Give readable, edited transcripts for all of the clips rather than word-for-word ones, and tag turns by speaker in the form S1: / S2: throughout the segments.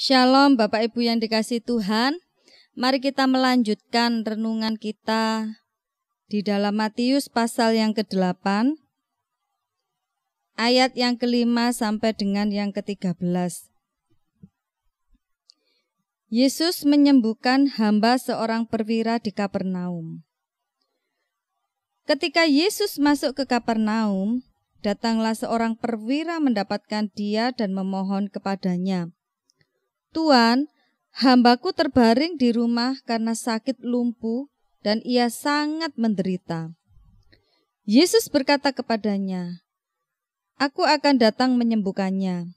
S1: Shalom Bapak Ibu yang dikasihi Tuhan. Mari kita melanjutkan renungan kita di dalam Matius pasal yang ke-8 ayat yang ke-5 sampai dengan yang ke-13. Yesus menyembuhkan hamba seorang perwira di Kapernaum. Ketika Yesus masuk ke Kapernaum, datanglah seorang perwira mendapatkan dia dan memohon kepadanya, "Tuan, hambaku terbaring di rumah karena sakit lumpuh dan ia sangat menderita." Yesus berkata kepadanya, "Aku akan datang menyembuhkannya."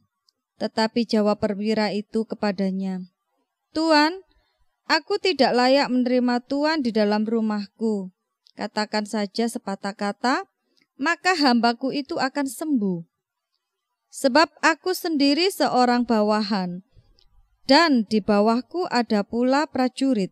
S1: Tetapi jawab perwira itu kepadanya, "Tuan, aku tidak layak menerima Tuan di dalam rumahku. Katakan saja sepatah kata, maka hambaku itu akan sembuh. Sebab aku sendiri seorang bawahan, dan di bawahku ada pula prajurit.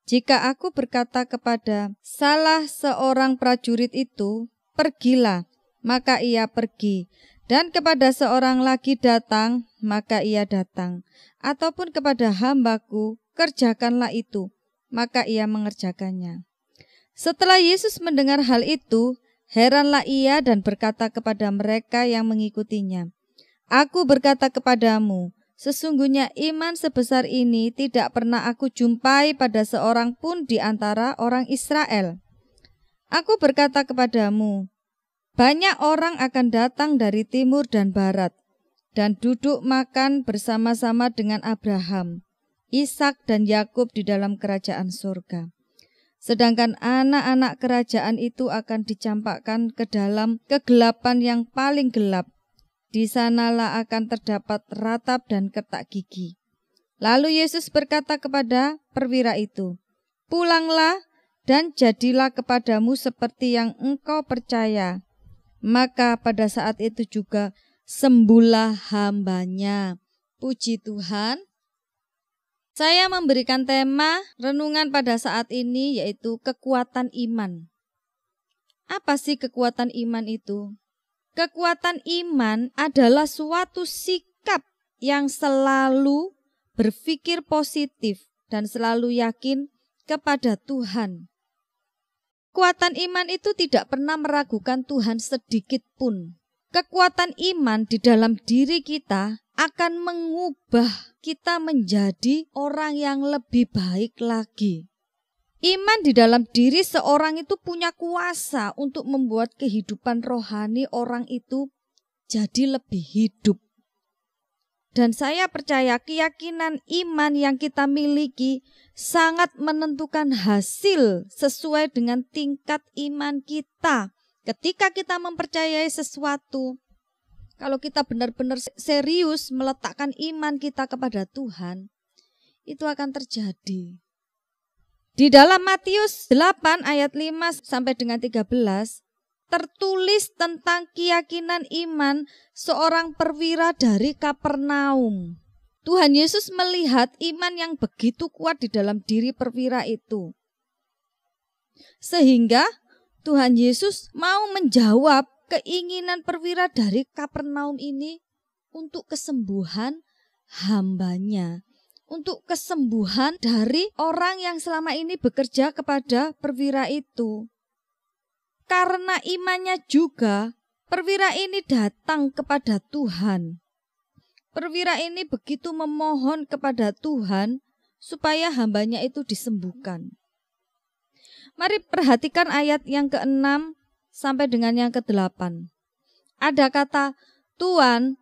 S1: Jika aku berkata kepada salah seorang prajurit itu, 'Pergilah,' maka ia pergi, dan kepada seorang lagi datang, maka ia datang. Ataupun kepada hambaku, 'Kerjakanlah itu,' maka ia mengerjakannya." Setelah Yesus mendengar hal itu, heranlah ia dan berkata kepada mereka yang mengikutinya, "Aku berkata kepadamu, sesungguhnya iman sebesar ini tidak pernah aku jumpai pada seorang pun di antara orang Israel. Aku berkata kepadamu, banyak orang akan datang dari timur dan barat, dan duduk makan bersama-sama dengan Abraham, Ishak dan Yakub di dalam kerajaan surga. Sedangkan anak-anak kerajaan itu akan dicampakkan ke dalam kegelapan yang paling gelap. Di sanalah akan terdapat ratap dan ketak gigi." Lalu Yesus berkata kepada perwira itu, "Pulanglah dan jadilah kepadamu seperti yang engkau percaya." Maka pada saat itu juga sembuhlah hambanya. Puji Tuhan. Saya memberikan tema renungan pada saat ini yaitu kekuatan iman. Apa sih kekuatan iman itu? Kekuatan iman adalah suatu sikap yang selalu berpikir positif dan selalu yakin kepada Tuhan. Kekuatan iman itu tidak pernah meragukan Tuhan sedikit pun. Kekuatan iman di dalam diri kita akan mengubah kita menjadi orang yang lebih baik lagi. Iman di dalam diri seorang itu punya kuasa untuk membuat kehidupan rohani orang itu jadi lebih hidup. Dan saya percaya keyakinan iman yang kita miliki sangat menentukan hasil sesuai dengan tingkat iman kita. Ketika kita mempercayai sesuatu, kalau kita benar-benar serius meletakkan iman kita kepada Tuhan, itu akan terjadi. Di dalam Matius 8 ayat 5 sampai dengan 13 tertulis tentang keyakinan iman seorang perwira dari Kapernaum. Tuhan Yesus melihat iman yang begitu kuat di dalam diri perwira itu. Sehingga Tuhan Yesus mau menjawab keinginan perwira dari Kapernaum ini untuk kesembuhan hambanya. Untuk kesembuhan dari orang yang selama ini bekerja kepada perwira itu. Karena imannya juga, perwira ini datang kepada Tuhan. Perwira ini begitu memohon kepada Tuhan supaya hambanya itu disembuhkan. Mari perhatikan ayat yang ke-6 sampai dengan yang ke-8. Ada kata, "Tuan,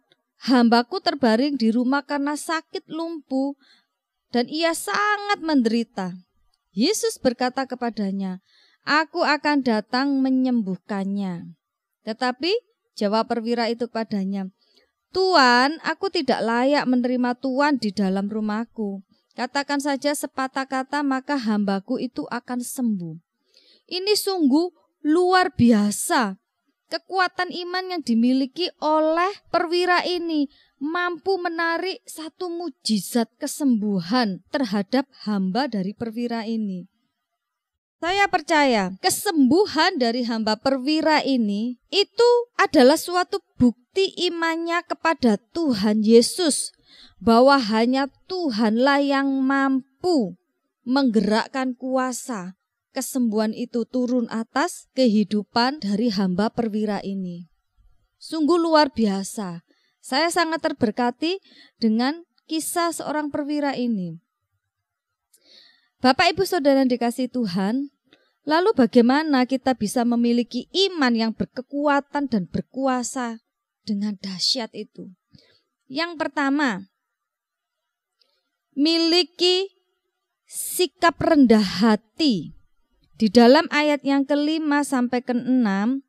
S1: hambaku terbaring di rumah karena sakit lumpuh dan ia sangat menderita." Yesus berkata kepadanya, "Aku akan datang menyembuhkannya." Tetapi jawab perwira itu kepadanya, "Tuan, aku tidak layak menerima Tuan di dalam rumahku. Katakan saja sepatah kata, maka hambaku itu akan sembuh." Ini sungguh luar biasa. Kekuatan iman yang dimiliki oleh perwira ini mampu menarik satu mujizat kesembuhan terhadap hamba dari perwira ini. Saya percaya kesembuhan dari hamba perwira ini itu adalah suatu bukti imannya kepada Tuhan Yesus bahwa hanya Tuhanlah yang mampu menggerakkan kuasa kesembuhan itu turun atas kehidupan dari hamba perwira ini. Sungguh luar biasa. Saya sangat terberkati dengan kisah seorang perwira ini. Bapak Ibu Saudara yang dikasihi Tuhan, lalu bagaimana kita bisa memiliki iman yang berkekuatan dan berkuasa dengan dahsyat itu? Yang pertama, miliki sikap rendah hati. Di dalam ayat yang ke-5 sampai ke-6,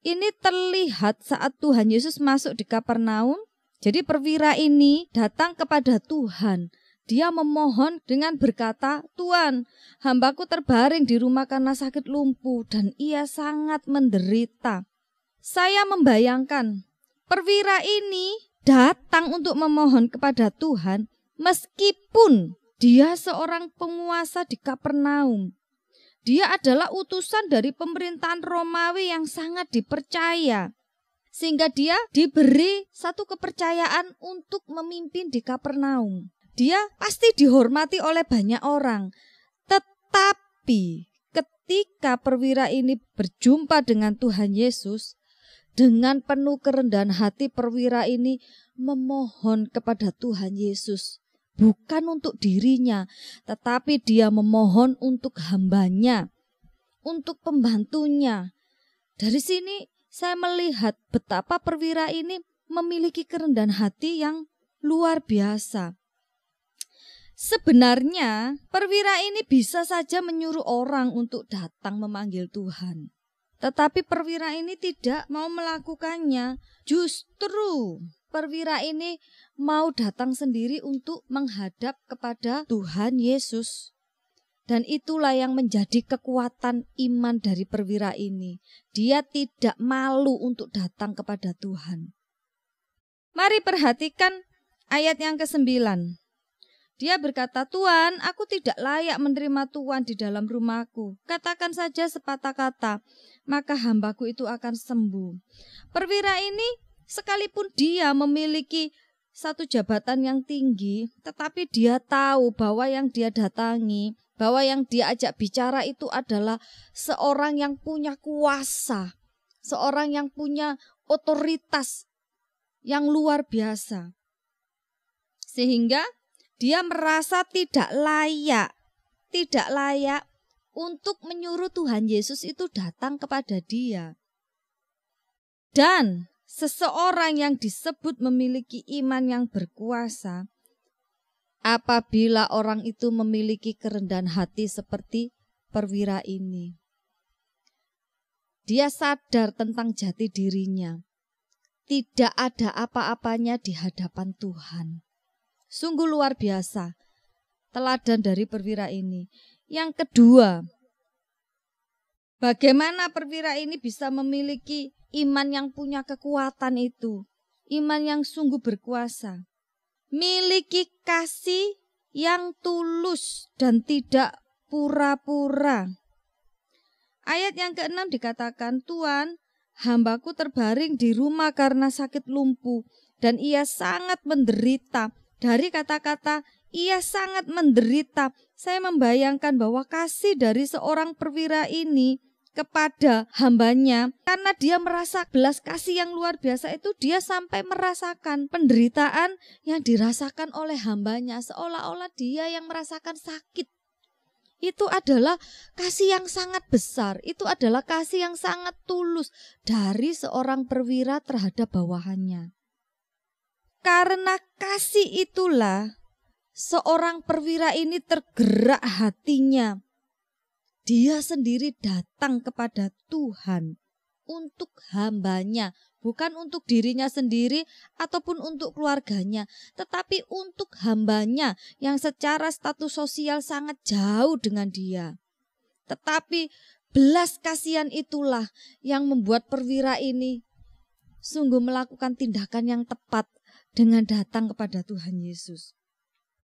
S1: ini terlihat saat Tuhan Yesus masuk di Kapernaum. Jadi perwira ini datang kepada Tuhan. Dia memohon dengan berkata, "Tuhan, hambaku terbaring di rumah karena sakit lumpuh dan ia sangat menderita." Saya membayangkan perwira ini datang untuk memohon kepada Tuhan meskipun dia seorang penguasa di Kapernaum. Dia adalah utusan dari pemerintahan Romawi yang sangat dipercaya. Sehingga dia diberi satu kepercayaan untuk memimpin di Kapernaum. Dia pasti dihormati oleh banyak orang. Tetapi ketika perwira ini berjumpa dengan Tuhan Yesus, dengan penuh kerendahan hati perwira ini memohon kepada Tuhan Yesus. Bukan untuk dirinya, tetapi dia memohon untuk hambanya, untuk pembantunya. Dari sini saya melihat betapa perwira ini memiliki kerendahan hati yang luar biasa. Sebenarnya perwira ini bisa saja menyuruh orang untuk datang memanggil Tuhan. Tetapi perwira ini tidak mau melakukannya. Justru perwira ini mau datang sendiri untuk menghadap kepada Tuhan Yesus. Dan itulah yang menjadi kekuatan iman dari perwira ini. Dia tidak malu untuk datang kepada Tuhan. Mari perhatikan ayat yang ke-9. Dia berkata, "Tuhan, aku tidak layak menerima Tuhan di dalam rumahku. Katakan saja sepatah kata, maka hambaku itu akan sembuh." Perwira ini sekalipun dia memiliki satu jabatan yang tinggi, tetapi dia tahu bahwa yang dia datangi, bahwa yang dia ajak bicara itu adalah seorang yang punya kuasa, seorang yang punya otoritas yang luar biasa. Sehingga dia merasa tidak layak untuk menyuruh Tuhan Yesus itu datang kepada dia. Dan seseorang yang disebut memiliki iman yang berkuasa, apabila orang itu memiliki kerendahan hati seperti perwira ini, dia sadar tentang jati dirinya. Tidak ada apa-apanya di hadapan Tuhan. Sungguh luar biasa teladan dari perwira ini. Yang kedua, bagaimana perwira ini bisa memiliki iman yang punya kekuatan itu, iman yang sungguh berkuasa. Miliki kasih yang tulus dan tidak pura-pura. Ayat yang ke-6 dikatakan, "Tuhan, hambaku terbaring di rumah karena sakit lumpuh dan ia sangat menderita." Dari kata-kata ia sangat menderita, saya membayangkan bahwa kasih dari seorang perwira ini kepada hambanya, karena dia merasa belas kasih yang luar biasa itu, dia sampai merasakan penderitaan yang dirasakan oleh hambanya, seolah-olah dia yang merasakan sakit. Itu adalah kasih yang sangat besar, itu adalah kasih yang sangat tulus dari seorang perwira terhadap bawahannya. Karena kasih itulah seorang perwira ini tergerak hatinya. Dia sendiri datang kepada Tuhan untuk hambanya, bukan untuk dirinya sendiri ataupun untuk keluarganya, tetapi untuk hambanya yang secara status sosial sangat jauh dengan dia. Tetapi belas kasihan itulah yang membuat perwira ini sungguh melakukan tindakan yang tepat dengan datang kepada Tuhan Yesus.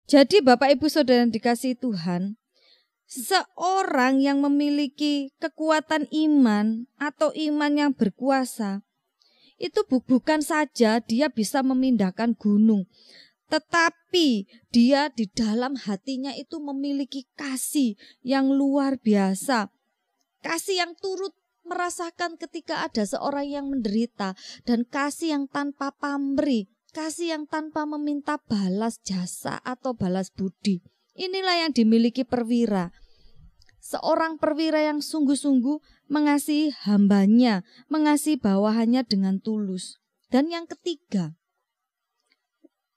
S1: Jadi Bapak Ibu Saudara yang dikasihi Tuhan, seorang yang memiliki kekuatan iman atau iman yang berkuasa, itu bukan saja dia bisa memindahkan gunung, Tetapi dia di dalam hatinya itu memiliki kasih yang luar biasa. Kasih yang turut merasakan ketika ada seorang yang menderita. Dan kasih yang tanpa pamrih. Kasih yang tanpa meminta balas jasa atau balas budi. Inilah yang dimiliki perwira. Seorang perwira yang sungguh-sungguh mengasihi hambanya, mengasihi bawahannya dengan tulus. Dan yang ketiga,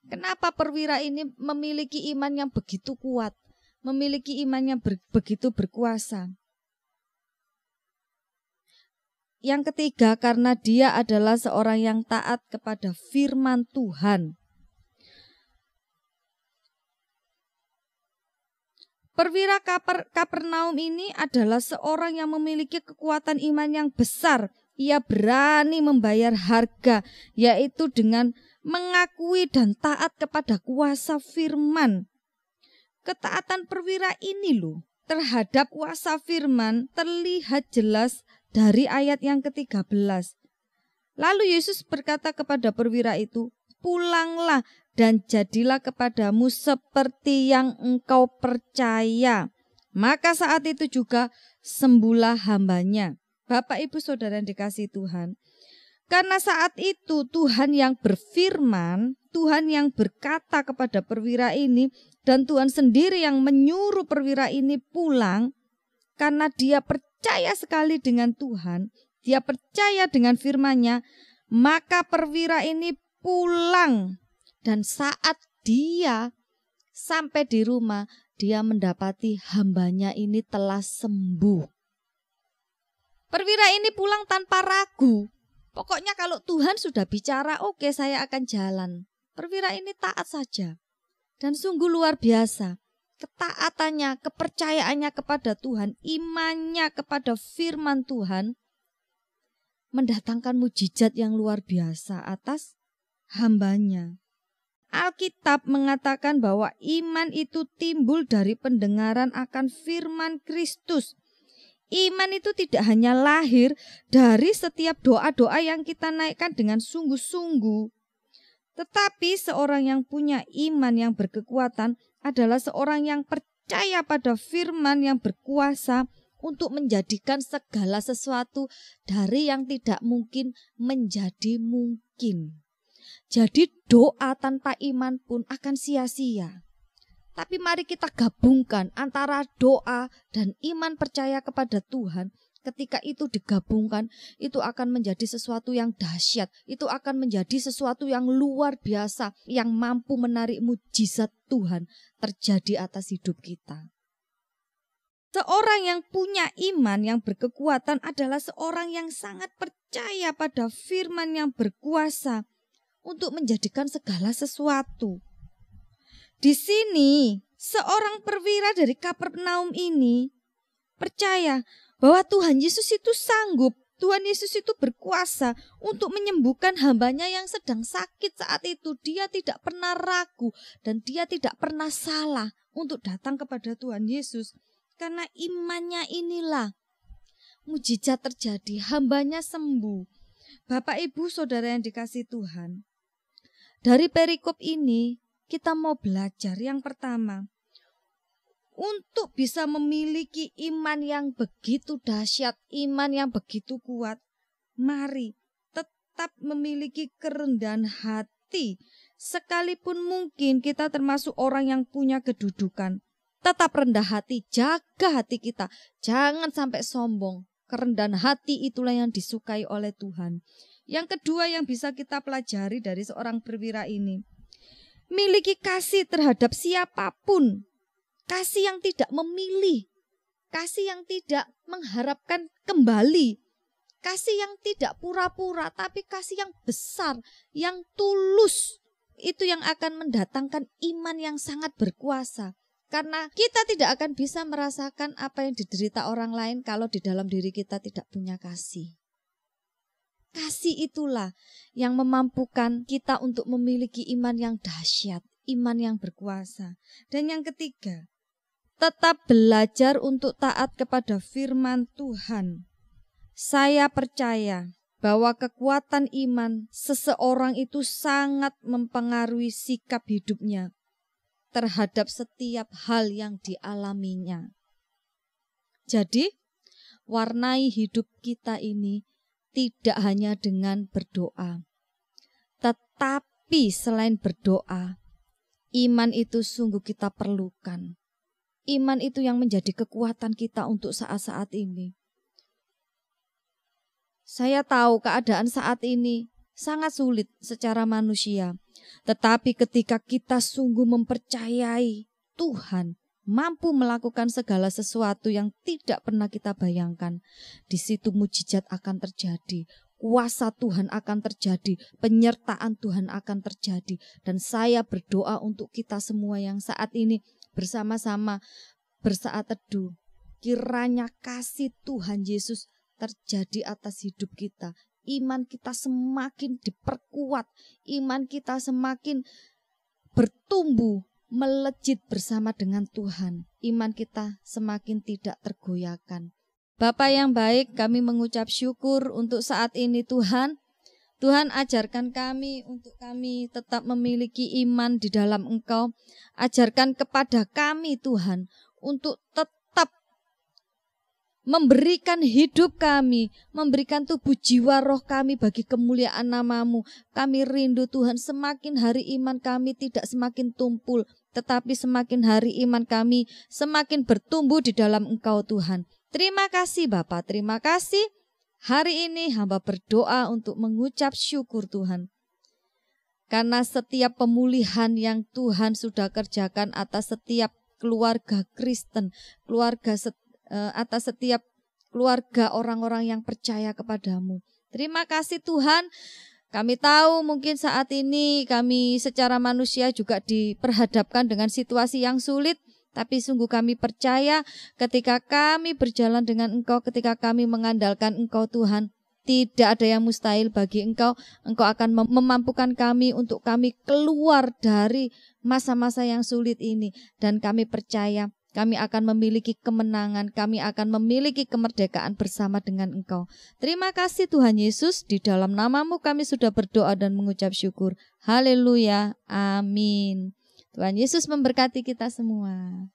S1: kenapa perwira ini memiliki iman yang begitu kuat, memiliki iman yang begitu berkuasa? Yang ketiga, karena dia adalah seorang yang taat kepada firman Tuhan. Perwira Kapernaum ini adalah seorang yang memiliki kekuatan iman yang besar. Ia berani membayar harga, yaitu dengan mengakui dan taat kepada kuasa firman. Ketaatan perwira ini loh terhadap kuasa firman terlihat jelas dari ayat yang ke-13. Lalu Yesus berkata kepada perwira itu, "Pulanglah dan jadilah kepadamu seperti yang engkau percaya." Maka saat itu juga sembuhlah hambanya. Bapak, Ibu, Saudara yang dikasihi Tuhan, karena saat itu Tuhan yang berfirman, Tuhan yang berkata kepada perwira ini, dan Tuhan sendiri yang menyuruh perwira ini pulang, karena dia percaya sekali dengan Tuhan, dia percaya dengan firman-Nya, maka perwira ini pulang. Dan saat dia sampai di rumah, dia mendapati hambanya ini telah sembuh. Perwira ini pulang tanpa ragu. Pokoknya kalau Tuhan sudah bicara, oke, saya akan jalan. Perwira ini taat saja. Dan sungguh luar biasa. Ketaatannya, kepercayaannya kepada Tuhan, imannya kepada firman Tuhan, mendatangkan mujizat yang luar biasa atas hambanya. Alkitab mengatakan bahwa iman itu timbul dari pendengaran akan firman Kristus. Iman itu tidak hanya lahir dari setiap doa-doa yang kita naikkan dengan sungguh-sungguh. Tetapi seorang yang punya iman yang berkekuatan adalah seorang yang percaya pada firman yang berkuasa untuk menjadikan segala sesuatu dari yang tidak mungkin menjadi mungkin. Jadi doa tanpa iman pun akan sia-sia. Tapi mari kita gabungkan antara doa dan iman percaya kepada Tuhan. Ketika itu digabungkan, itu akan menjadi sesuatu yang dahsyat. Itu akan menjadi sesuatu yang luar biasa, yang mampu menarik mujizat Tuhan terjadi atas hidup kita. Seorang yang punya iman yang berkekuatan adalah seorang yang sangat percaya pada firman yang berkuasa untuk menjadikan segala sesuatu. Di sini, seorang perwira dari Kapernaum ini percaya bahwa Tuhan Yesus itu sanggup, Tuhan Yesus itu berkuasa untuk menyembuhkan hambanya yang sedang sakit saat itu. Dia tidak pernah ragu dan dia tidak pernah salah untuk datang kepada Tuhan Yesus. Karena imannya inilah mujizat terjadi, hambanya sembuh. Bapak, Ibu, Saudara yang dikasihi Tuhan, dari perikop ini kita mau belajar yang pertama, untuk bisa memiliki iman yang begitu dahsyat, iman yang begitu kuat, mari tetap memiliki kerendahan hati. Sekalipun mungkin kita termasuk orang yang punya kedudukan, tetap rendah hati, jaga hati kita, jangan sampai sombong. Kerendahan hati itulah yang disukai oleh Tuhan. Yang kedua yang bisa kita pelajari dari seorang perwira ini, miliki kasih terhadap siapapun. Kasih yang tidak memilih, kasih yang tidak mengharapkan kembali, kasih yang tidak pura-pura, tapi kasih yang besar, yang tulus. Itu yang akan mendatangkan iman yang sangat berkuasa. Karena kita tidak akan bisa merasakan apa yang diderita orang lain kalau di dalam diri kita tidak punya kasih. Kasih itulah yang memampukan kita untuk memiliki iman yang dahsyat, iman yang berkuasa. Dan yang ketiga, tetap belajar untuk taat kepada firman Tuhan. Saya percaya bahwa kekuatan iman seseorang itu sangat mempengaruhi sikap hidupnya terhadap setiap hal yang dialaminya. Jadi, warnai hidup kita ini tidak hanya dengan berdoa, tetapi selain berdoa, iman itu sungguh kita perlukan. Iman itu yang menjadi kekuatan kita untuk saat-saat ini. Saya tahu keadaan saat ini sangat sulit secara manusia. Tetapi ketika kita sungguh mempercayai Tuhan mampu melakukan segala sesuatu yang tidak pernah kita bayangkan, di situ mujizat akan terjadi. Kuasa Tuhan akan terjadi, penyertaan Tuhan akan terjadi. Dan saya berdoa untuk kita semua yang saat ini bersama-sama bersaat teduh. Kiranya kasih Tuhan Yesus terjadi atas hidup kita. Iman kita semakin diperkuat, iman kita semakin bertumbuh, melejit bersama dengan Tuhan. Iman kita semakin tidak tergoyahkan. Bapa yang baik, kami mengucap syukur untuk saat ini Tuhan. Tuhan, ajarkan kami untuk kami tetap memiliki iman di dalam Engkau. Ajarkan kepada kami Tuhan untuk tetap memberikan hidup kami, memberikan tubuh jiwa roh kami bagi kemuliaan nama-Mu. Kami rindu Tuhan, semakin hari iman kami tidak semakin tumpul, tetapi semakin hari iman kami semakin bertumbuh di dalam Engkau Tuhan. Terima kasih Bapa, terima kasih. Hari ini hamba berdoa untuk mengucap syukur Tuhan. Karena setiap pemulihan yang Tuhan sudah kerjakan atas setiap keluarga Kristen, atas setiap keluarga orang-orang yang percaya kepadamu. Terima kasih Tuhan. Kami tahu mungkin saat ini kami secara manusia juga diperhadapkan dengan situasi yang sulit. Tapi sungguh kami percaya ketika kami berjalan dengan Engkau, ketika kami mengandalkan Engkau Tuhan, tidak ada yang mustahil bagi Engkau. Engkau akan memampukan kami untuk kami keluar dari masa-masa yang sulit ini. Dan kami percaya kami akan memiliki kemenangan, kami akan memiliki kemerdekaan bersama dengan Engkau. Terima kasih Tuhan Yesus, di dalam nama-Mu kami sudah berdoa dan mengucap syukur. Haleluya, amin. Tuhan Yesus memberkati kita semua.